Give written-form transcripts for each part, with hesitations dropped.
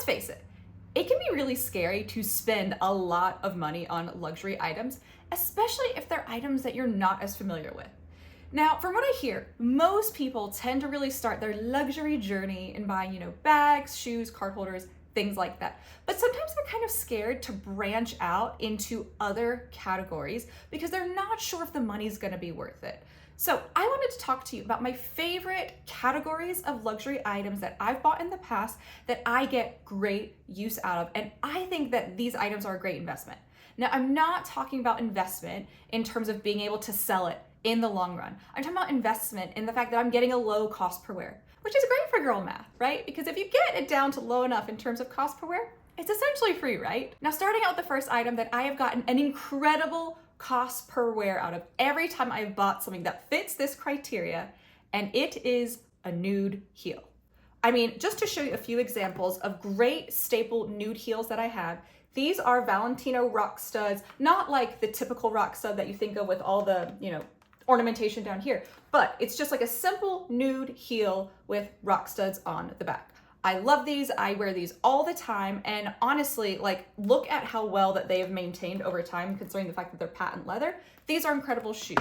let's face it can be really scary to spend a lot of money on luxury items, especially if they're items that you're not as familiar with. Now, from what I hear, most people tend to really start their luxury journey in buying, bags, shoes, card holders, things like that. But sometimes they're kind of scared to branch out into other categories because they're not sure if the money's gonna be worth it. So I wanted to talk to you about my favorite categories of luxury items that I've bought in the past that I get great use out of. And I think that these items are a great investment. Now, I'm not talking about investment in terms of being able to sell it in the long run. I'm talking about investment in the fact that I'm getting a low cost per wear, which is great for girl math, right? Because if you get it down to low enough in terms of cost per wear, it's essentially free, right? Now, starting out with the first item that I have gotten an incredible cost per wear out of every time I've bought something that fits this criteria, and it is a nude heel. I mean, just to show you a few examples of great staple nude heels that I have, these are Valentino rock studs, not like the typical rock stud that you think of with all the, ornamentation down here, but it's just like a simple nude heel with rock studs on the back. I love these. I wear these all the time. And honestly, look at how well that they have maintained over time, considering the fact that they're patent leather. These are incredible shoes.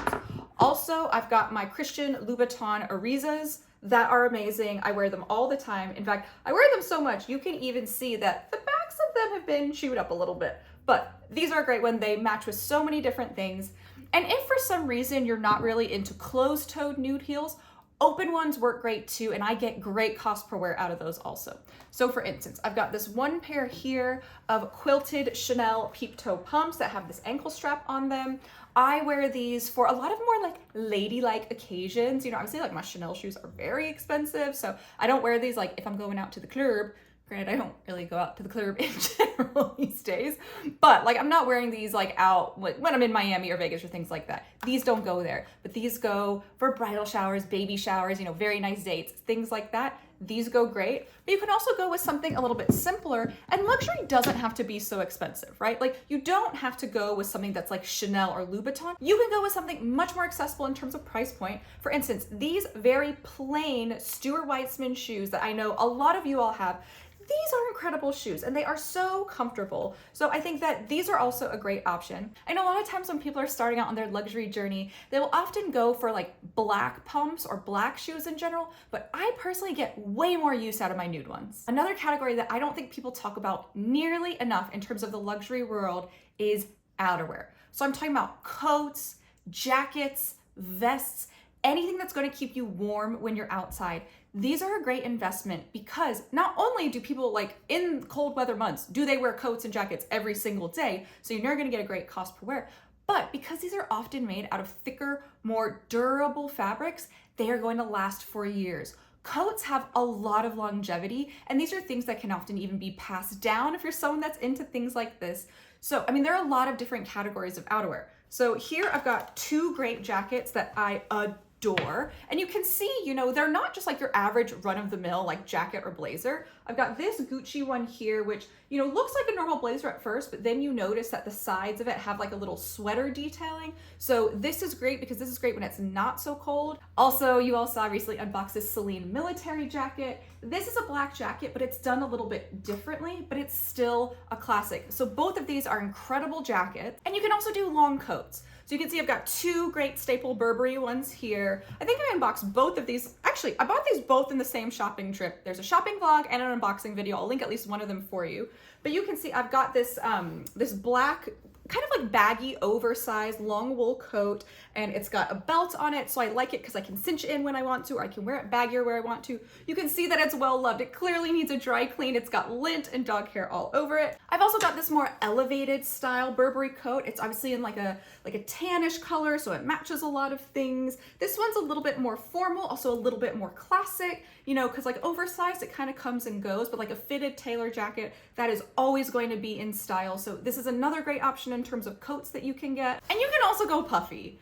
Also, I've got my Christian Louboutin Arizas that are amazing. I wear them all the time. In fact, I wear them so much, you can even see that the backs of them have been chewed up a little bit. But these are great when they match with so many different things. And if for some reason you're not really into closed-toed nude heels, open ones work great too, and I get great cost per wear out of those also. So for instance, I've got this one pair here of quilted Chanel peep toe pumps that have this ankle strap on them. I wear these for a lot of more ladylike occasions. Obviously my Chanel shoes are very expensive, so I don't wear these if I'm going out to the club. Granted, I don't really go out to the club in general these days, but I'm not wearing these out when I'm in Miami or Vegas or things like that. These don't go there, but these go for bridal showers, baby showers, very nice dates, things like that. These go great, but you can also go with something a little bit simpler, and luxury doesn't have to be so expensive, right? You don't have to go with something that's like Chanel or Louboutin. You can go with something much more accessible in terms of price point. For instance, these very plain Stuart Weitzman shoes that I know a lot of you all have, these are incredible shoes and they are so comfortable. So I think that these are also a great option. I know a lot of times when people are starting out on their luxury journey, they will often go for black pumps or black shoes in general, but I personally get way more use out of my nude ones. Another category that I don't think people talk about nearly enough in terms of the luxury world is outerwear. So I'm talking about coats, jackets, vests, anything that's going to keep you warm when you're outside. These are a great investment because not only do people in cold weather months, do they wear coats and jackets every single day, so you're never going to get a great cost per wear, but because these are often made out of thicker, more durable fabrics, they are going to last for years. Coats have a lot of longevity, and these are things that can often even be passed down if you're someone that's into things like this. So, there are a lot of different categories of outerwear. So here I've got two great jackets that I adore. And you can see, they're not just your average run-of-the-mill jacket or blazer. I've got this Gucci one here, which, looks like a normal blazer at first, but then you notice that the sides of it have a little sweater detailing. So this is great because this is great when it's not so cold. Also, you all saw I recently unboxed this Celine military jacket. This is a black jacket, but it's done a little bit differently, but it's still a classic. So both of these are incredible jackets. And you can also do long coats. So you can see I've got two great staple Burberry ones here. I think I unboxed both of these. Actually, I bought these both in the same shopping trip. There's a shopping vlog and an unboxing video. I'll link at least one of them for you. But you can see I've got this this black, kind of baggy, oversized, long wool coat, and it's got a belt on it, so I like it because I can cinch it in when I want to, or I can wear it baggier where I want to. You can see that it's well loved. It clearly needs a dry clean. It's got lint and dog hair all over it. I've also got this more elevated style Burberry coat. It's obviously in a tannish color, so it matches a lot of things. This one's a little bit more formal, also a little bit more classic, because oversized, it kind of comes and goes, but a fitted tailor jacket, that is always going to be in style. So this is another great option in terms of coats that you can get. And you can also go puffy.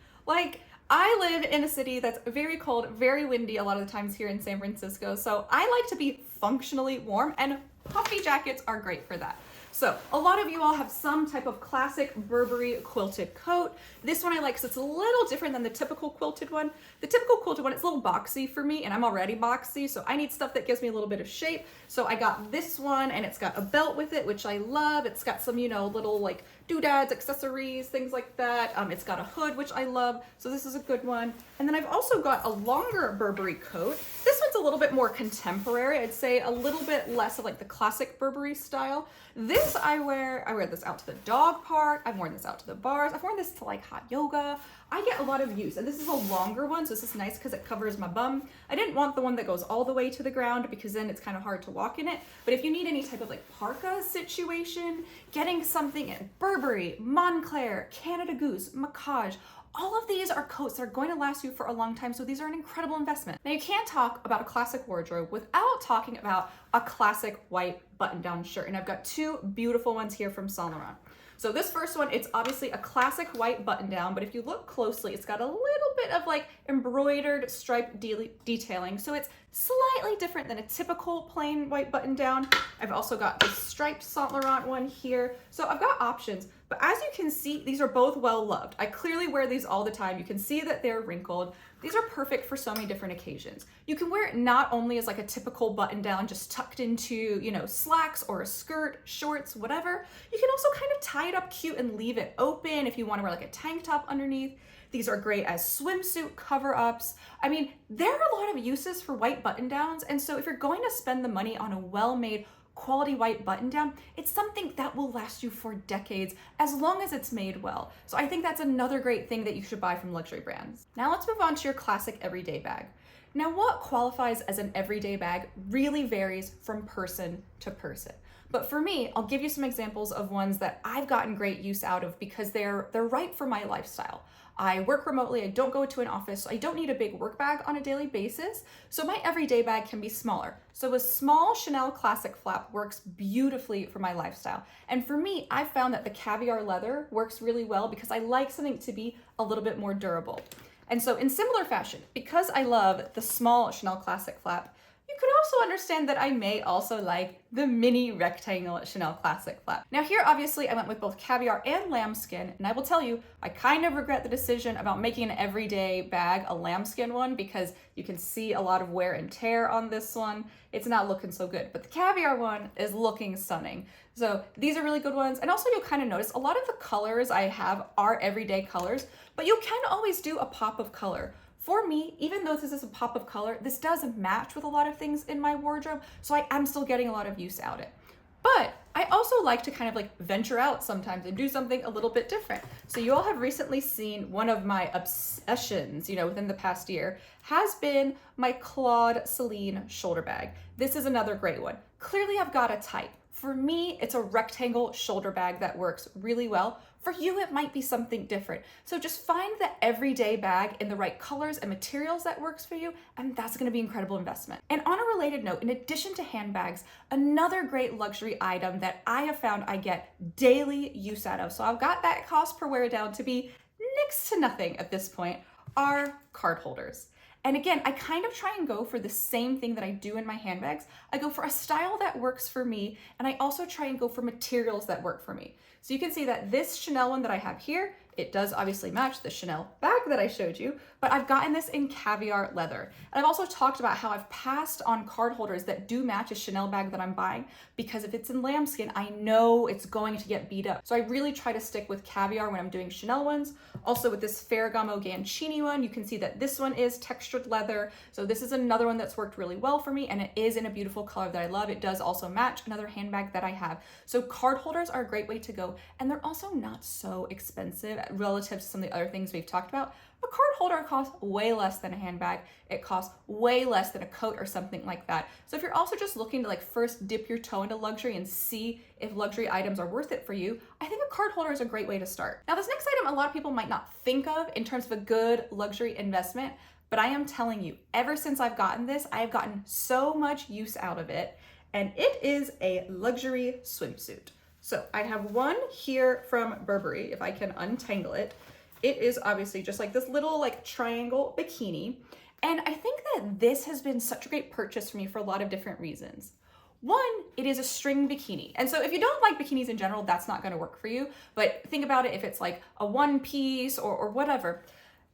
I live in a city that's very cold, very windy a lot of the times here in San Francisco, so I like to be functionally warm, and puffy jackets are great for that. So a lot of you all have some type of classic Burberry quilted coat. This one I like because it's a little different than the typical quilted one. The typical quilted one, it's a little boxy for me, and I'm already boxy, so I need stuff that gives me a little bit of shape. So I got this one, and it's got a belt with it, which I love. It's got some, you know, little like doodads, accessories, things like that. It's got a hood, which I love, so this is a good one. And then I've also got a longer Burberry coat. This one's a little bit more contemporary. I'd say a little bit less of like the classic Burberry style. This I wear this out to the dog park. I've worn this out to the bars. I've worn this to like hot yoga. I get a lot of use, and this is a longer one, so this is nice because it covers my bum. I didn't want the one that goes all the way to the ground because then it's kind of hard to walk in it. But if you need any type of like parka situation, getting something in Burberry, Montclair, Canada Goose, Macaj, all of these are coats that are going to last you for a long time, so these are an incredible investment. Now, you can't talk about a classic wardrobe without talking about a classic white button-down shirt, and I've got two beautiful ones here from Saint Laurent. So this first one, it's obviously a classic white button-down, but if you look closely, it's got a little bit of like embroidered stripe detailing, so it's slightly different than a typical plain white button-down. I've also got this striped Saint Laurent one here, so I've got options. But as you can see, these are both well loved. I clearly wear these all the time. You can see that they're wrinkled. These are perfect for so many different occasions. You can wear it not only as like a typical button down, just tucked into, you know, slacks or a skirt, shorts, whatever. You can also kind of tie it up cute and leave it open if you want to wear like a tank top underneath. These are great as swimsuit cover-ups. I mean, there are a lot of uses for white button downs. And so if you're going to spend the money on a well-made quality white button down, it's something that will last you for decades as long as it's made well. So I think that's another great thing that you should buy from luxury brands. Now let's move on to your classic everyday bag. Now, what qualifies as an everyday bag really varies from person to person. But for me, I'll give you some examples of ones that I've gotten great use out of because they're right for my lifestyle. I work remotely, I don't go to an office, so I don't need a big work bag on a daily basis. So my everyday bag can be smaller. So a small Chanel classic flap works beautifully for my lifestyle. And for me, I've found that the caviar leather works really well because I like something to be a little bit more durable. And so in similar fashion, because I love the small Chanel classic flap, you could also understand that I may also like the mini rectangle Chanel classic flap. Now here, obviously, I went with both caviar and lambskin, and I will tell you, I kind of regret the decision about making an everyday bag a lambskin one because you can see a lot of wear and tear on this one. It's not looking so good, but the caviar one is looking stunning. So these are really good ones. And also you'll kind of notice a lot of the colors I have are everyday colors, but you can always do a pop of color. For me, even though this is a pop of color, this does match with a lot of things in my wardrobe, so I am still getting a lot of use out of it. But I also like to kind of like venture out sometimes and do something a little bit different. So you all have recently seen one of my obsessions, you know, within the past year has been my Claude Celine shoulder bag. This is another great one. Clearly I've got a type. For me, it's a rectangle shoulder bag that works really well. For you, it might be something different. So just find the everyday bag in the right colors and materials that works for you, and that's gonna be an incredible investment. And on a related note, in addition to handbags, another great luxury item that I have found I get daily use out of, so I've got that cost per wear down to be next to nothing at this point, are card holders. And again, I kind of try and go for the same thing that I do in my handbags. I go for a style that works for me, and I also try and go for materials that work for me. So you can see that this Chanel one that I have here, it does obviously match the Chanel bag that I showed you, but I've gotten this in caviar leather. And I've also talked about how I've passed on card holders that do match a Chanel bag that I'm buying, because if it's in lambskin, I know it's going to get beat up. So I really try to stick with caviar when I'm doing Chanel ones. Also with this Ferragamo Gancini one, you can see that this one is textured leather. So this is another one that's worked really well for me, and it is in a beautiful color that I love. It does also match another handbag that I have. So card holders are a great way to go, and they're also not so expensive relative to some of the other things we've talked about. A card holder costs way less than a handbag. It costs way less than a coat or something like that. So if you're also just looking to like first dip your toe into luxury and see if luxury items are worth it for you, I think a card holder is a great way to start. Now this next item a lot of people might not think of in terms of a good luxury investment, but I am telling you, ever since I've gotten this, I have gotten so much use out of it, and it is a luxury swimsuit. So I have one here from Burberry, if I can untangle it. It is obviously just like this little like triangle bikini. And I think that this has been such a great purchase for me for a lot of different reasons. One, it is a string bikini. And so if you don't like bikinis in general, that's not gonna work for you. But think about it if it's like a one piece or whatever.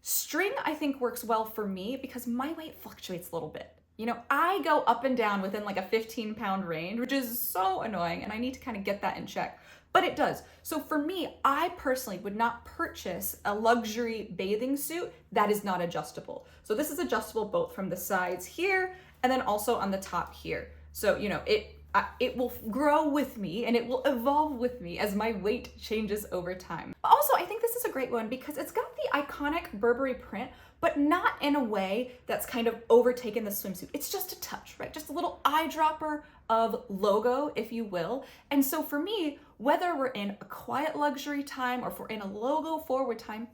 String, I think, works well for me because my weight fluctuates a little bit. You know, I go up and down within like a 15-pound range, which is so annoying, and I need to kind of get that in check. But it does. So for me, I personally would not purchase a luxury bathing suit that is not adjustable. So this is adjustable both from the sides here and then also on the top here. So, you know, it will grow with me and it will evolve with me as my weight changes over time. Also, I think this is a great one because it's got the iconic Burberry print, but not in a way that's kind of overtaken the swimsuit. It's just a touch, right? Just a little eyedropper of logo, if you will. And so for me, whether we're in a quiet luxury time or if we're in a logo forward time,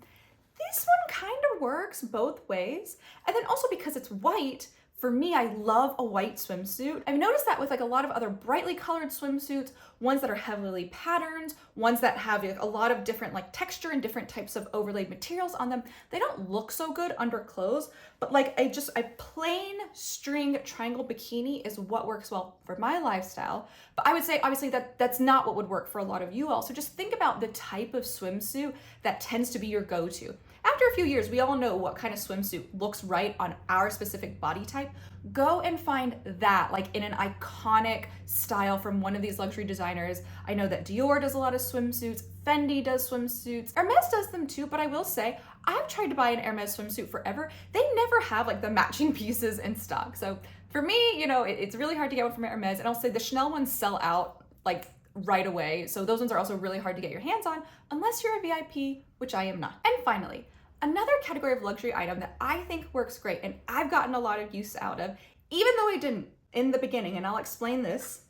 this one kind of works both ways. And then also because it's white, for me, I love a white swimsuit. I've noticed that with like a lot of other brightly colored swimsuits, ones that are heavily patterned, ones that have a lot of different like texture and different types of overlaid materials on them, they don't look so good under clothes, but like a plain string triangle bikini is what works well for my lifestyle. But I would say obviously that's not what would work for a lot of you all. So just think about the type of swimsuit that tends to be your go-to. After a few years, we all know what kind of swimsuit looks right on our specific body type. Go and find that, like in an iconic style from one of these luxury designers. I know that Dior does a lot of swimsuits, Fendi does swimsuits, Hermes does them too, but I will say, I've tried to buy an Hermes swimsuit forever. They never have like the matching pieces in stock. So for me, you know, it's really hard to get one from Hermes, and I'll say the Chanel ones sell out like right away. So those ones are also really hard to get your hands on unless you're a VIP, which I am not. And finally, another category of luxury item that I think works great and I've gotten a lot of use out of, even though I didn't in the beginning, and I'll explain this,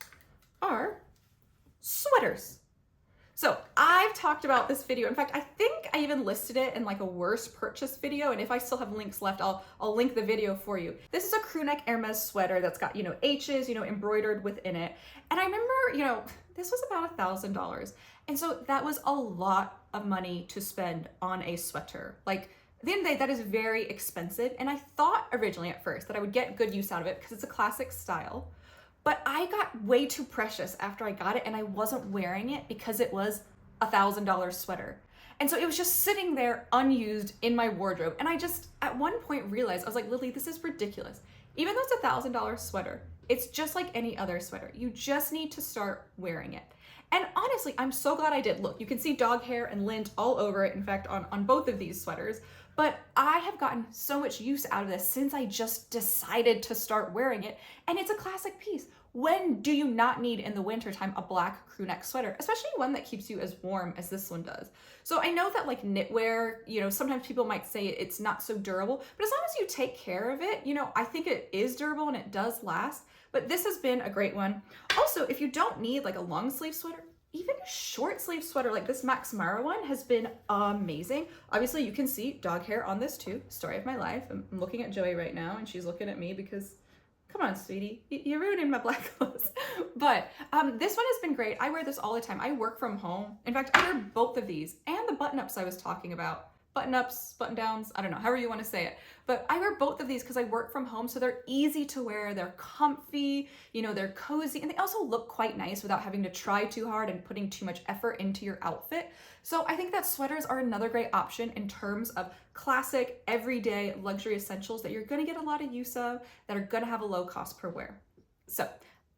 are sweaters. So I've talked about this video. In fact, I think I even listed it in like a worst purchase video. And if I still have links left, I'll link the video for you. This is a crew neck Hermes sweater that's got, you know, H's, you know, embroidered within it. And I remember, you know, this was about $1,000. And so that was a lot of money to spend on a sweater. Like at the end of the day, that is very expensive. And I thought originally at first that I would get good use out of it because it's a classic style. But I got way too precious after I got it and I wasn't wearing it because it was $1,000 sweater. And so it was just sitting there unused in my wardrobe. And I just at one point realized, I was like, Lily, this is ridiculous. Even though it's $1,000 sweater, it's just like any other sweater. You just need to start wearing it. And honestly, I'm so glad I did. Look, you can see dog hair and lint all over it, in fact, on both of these sweaters. But I have gotten so much use out of this since I just decided to start wearing it. And it's a classic piece. When do you not need in the wintertime a black crew neck sweater, especially one that keeps you as warm as this one does? So I know that like knitwear, you know, sometimes people might say it's not so durable, but as long as you take care of it, you know, I think it is durable and it does last. But this has been a great one. Also, if you don't need like a long sleeve sweater, even a short sleeve sweater like this Max Mara one has been amazing. Obviously you can see dog hair on this too, story of my life. I'm looking at Joey right now and she's looking at me because, come on, sweetie, you're ruining my black clothes. But this one has been great. I wear this all the time. I work from home. In fact, I wear both of these and the button-ups I was talking about. Button-ups, button-downs, I don't know, however you want to say it. But I wear both of these because I work from home, so they're easy to wear, they're comfy, you know, they're cozy, and they also look quite nice without having to try too hard and putting too much effort into your outfit. So I think that sweaters are another great option in terms of classic, everyday luxury essentials that you're gonna get a lot of use of, that are gonna have a low cost per wear. So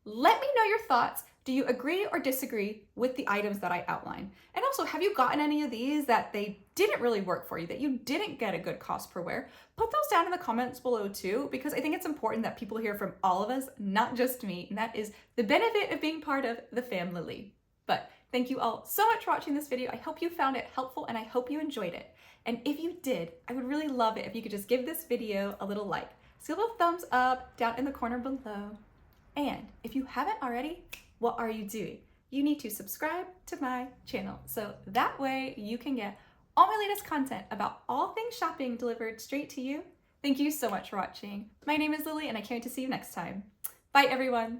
let me know your thoughts. Do you agree or disagree with the items that I outlined? And also, have you gotten any of these that they didn't really work for you, that you didn't get a good cost per wear? Put those down in the comments below too, because I think it's important that people hear from all of us, not just me, and that is the benefit of being part of the family. But thank you all so much for watching this video. I hope you found it helpful and I hope you enjoyed it. And if you did, I would really love it if you could just give this video a little like. So a little thumbs up down in the corner below. And if you haven't already, what are you doing? You need to subscribe to my channel so that way you can get all my latest content about all things shopping delivered straight to you. Thank you so much for watching. My name is Lily and I can't wait to see you next time. Bye everyone.